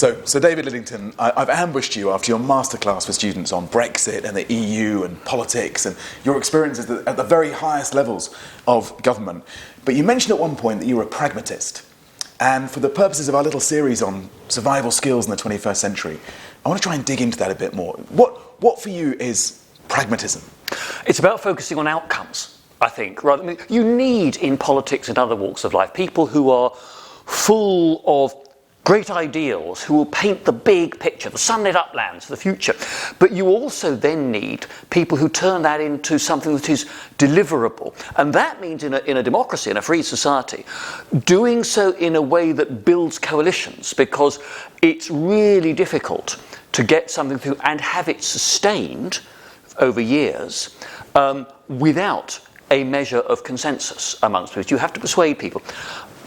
So David Lidington, I've ambushed you after your masterclass for students on Brexit and the EU and politics and your experiences at the very highest levels of government. But you mentioned at one point that you were a pragmatist. And for the purposes of our little series on survival skills in the 21st century, I want to try and dig into that a bit more. What for you is pragmatism? It's about focusing on outcomes, I think. You need in politics and other walks of life people who are full of great ideals, who will paint the big picture, the sunlit uplands for the future. But you also then need people who turn that into something that is deliverable. And that means in a democracy, in a free society, doing so in a way that builds coalitions, because it's really difficult to get something through and have it sustained over years without a measure of consensus amongst people. You have to persuade people.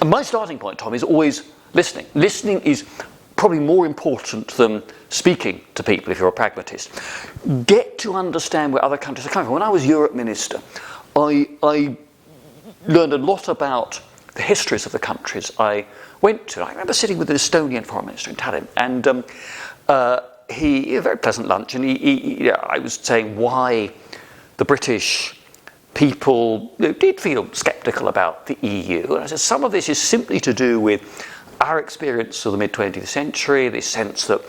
And my starting point, Tom, is always listening. Listening is probably more important than speaking to people if you're a pragmatist. Get to understand where other countries are coming from. When I was Europe Minister, I learned a lot about the histories of the countries I went to. I remember sitting with an Estonian foreign minister in Tallinn, and he had a very pleasant lunch, and I was saying why the British people did feel sceptical about the EU. And I said some of this is simply to do with our experience of the mid-20th century, this sense that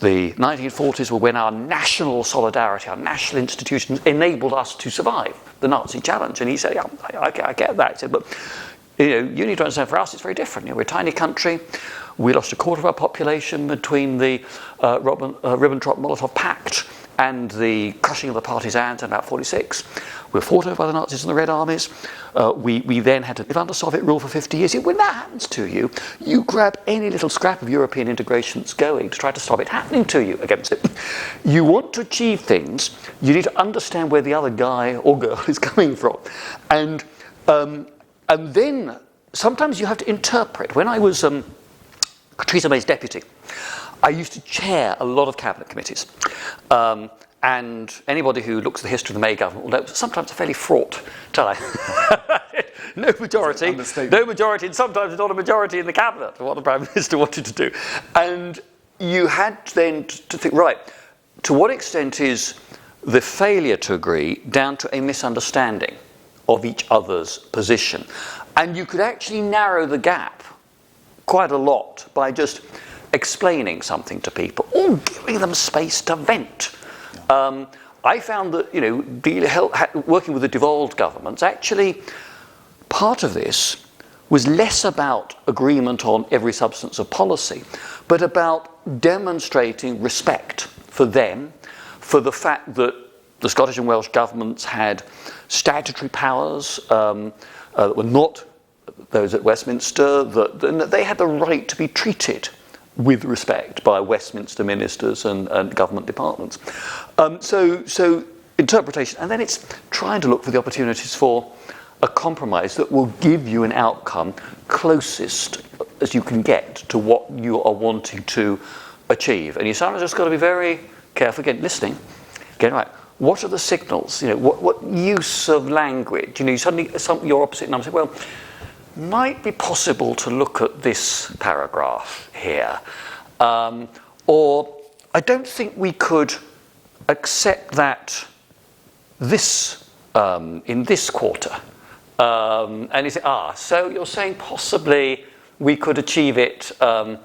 the 1940s were when our national solidarity, our national institutions enabled us to survive the Nazi challenge. And he said, yeah, I get that. He said, but you need to understand, for us it's very different. We're a tiny country. We lost a quarter of our population between the Ribbentrop-Molotov Pact and the crushing of the partisans in about 46. We were fought over by the Nazis and the Red Armies. We then had to live under Soviet rule for 50 years. When that happens to you, you grab any little scrap of European integration that's going to try to stop it happening to you against it. You want to achieve things, you need to understand where the other guy or girl is coming from. And then sometimes you have to interpret. When I was Theresa May's deputy, I used to chair a lot of cabinet committees. And anybody who looks at the history of the May government will know sometimes a fairly fraught time. No majority, and sometimes not a majority in the cabinet for what the Prime Minister wanted to do. And you had then to think, right, to what extent is the failure to agree down to a misunderstanding of each other's position? And you could actually narrow the gap quite a lot by just explaining something to people or giving them space to vent. I found that working with the devolved governments, actually part of this was less about agreement on every substance of policy, but about demonstrating respect for them, for the fact that the Scottish and Welsh governments had statutory powers that were not those at Westminster, that they had the right to be treated with respect by Westminster ministers and government departments. So interpretation, and then it's trying to look for the opportunities for a compromise that will give you an outcome closest as you can get to what you are wanting to achieve. And you sometimes just got to be very careful, again, listening, getting right. What are the signals? What use of language? Suddenly your opposite number say, well, might be possible to look at this paragraph here. Or I don't think we could accept that this in this quarter. And you say, so you're saying possibly we could achieve it a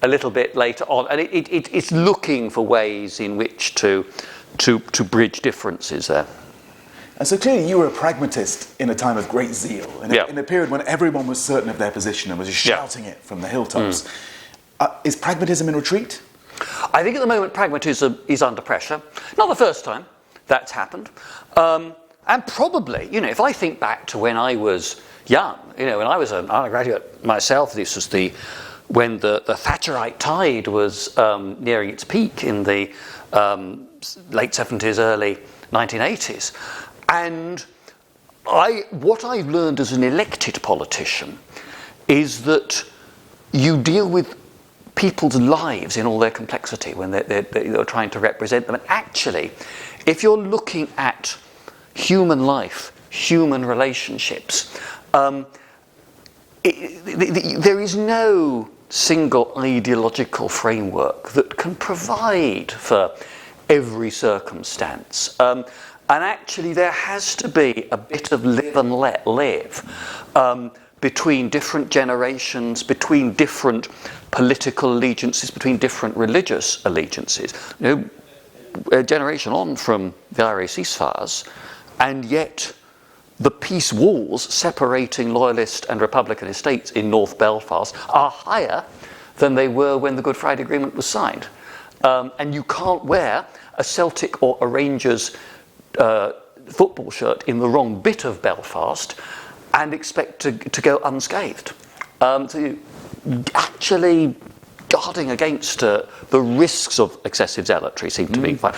little bit later on. And it's looking for ways in which to bridge differences there. And so clearly you were a pragmatist in a time of great zeal, in a period when everyone was certain of their position and was just shouting it from the hilltops. Is pragmatism in retreat? I think at the moment pragmatism is under pressure. Not the first time that's happened. And probably, if I think back to when I was young, when I was an undergraduate myself, this was when the Thatcherite tide was nearing its peak in the late 70s, early 1980s. And what I've learned as an elected politician is that you deal with people's lives in all their complexity when they're trying to represent them. And actually, if you're looking at human life, human relationships, there is no single ideological framework that can provide for every circumstance. And actually there has to be a bit of live and let live between different generations, between different political allegiances, between different religious allegiances. You know, a generation on from the IRA ceasefires, and yet the peace walls separating loyalist and republican estates in North Belfast are higher than they were when the Good Friday Agreement was signed. And you can't wear a Celtic or a Rangers football shirt in the wrong bit of Belfast and expect to go unscathed. So actually guarding against the risks of excessive zealotry seem to be fine.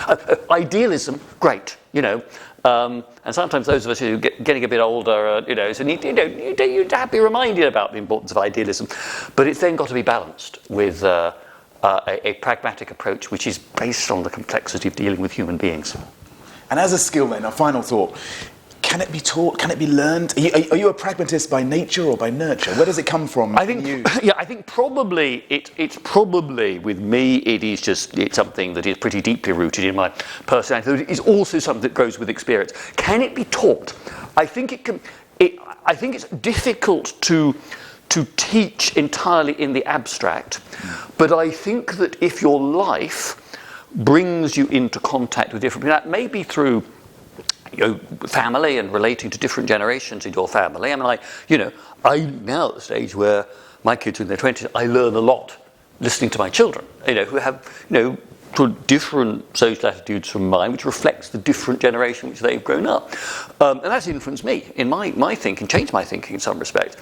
Idealism, great, you know. And sometimes those of us who are getting a bit older, you know, so you'd have to be reminded about the importance of idealism. But it's then got to be balanced with a pragmatic approach which is based on the complexity of dealing with human beings. And as a skill then, a final thought, can it be taught? Can it be learned? Are you a pragmatist by nature or by nurture? Where does it come from? I think probably it's probably with me it's something that is pretty deeply rooted in my personality. It is also something that grows with experience. Can it be taught? I think it can. I think it's difficult to teach entirely in the abstract, but I think that if your life brings you into contact with different people, that may be through family and relating to different generations in your family. I mean, I'm now at the stage where my kids are in their 20s. I learn a lot listening to my children, who have, different social attitudes from mine, which reflects the different generation which they've grown up. And that's influenced me in my thinking, changed my thinking in some respect.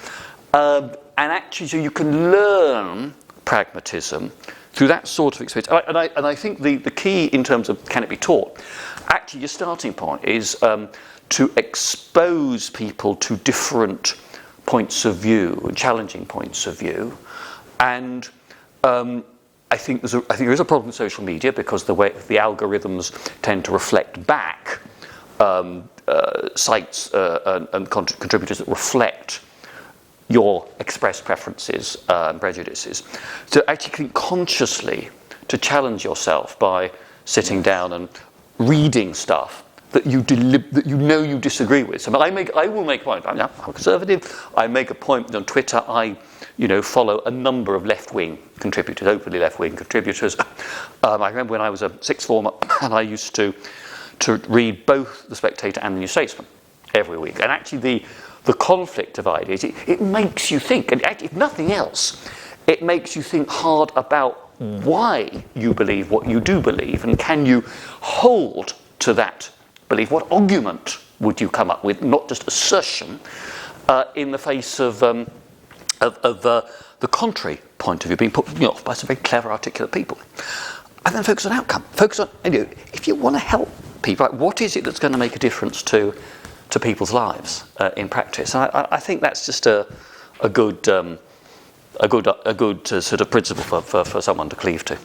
And actually, so you can learn pragmatism through that sort of experience. And I think the key in terms of can it be taught, actually your starting point is to expose people to different points of view and challenging points of view. And I think there is a problem with social media because the way the algorithms tend to reflect back sites and contributors that reflect your expressed preferences and prejudices. So actually think consciously to challenge yourself by sitting down and reading stuff that you disagree with. So I will make a point. I'm a conservative. I make a point on Twitter. I follow a number of left-wing contributors, openly left-wing contributors. I remember when I was a sixth former, and I used to read both The Spectator and The New Statesman every week. And actually the conflict of ideas, it makes you think, and actually, if nothing else, it makes you think hard about why you believe what you do believe, and can you hold to that belief? What argument would you come up with, not just assertion, in the face of the contrary point of view being put by some very clever, articulate people? And then focus on outcome. Focus on, if you want to help people, what is it that's going to make a difference to people's lives in practice? And I think that's just a good sort of principle for someone to cleave to.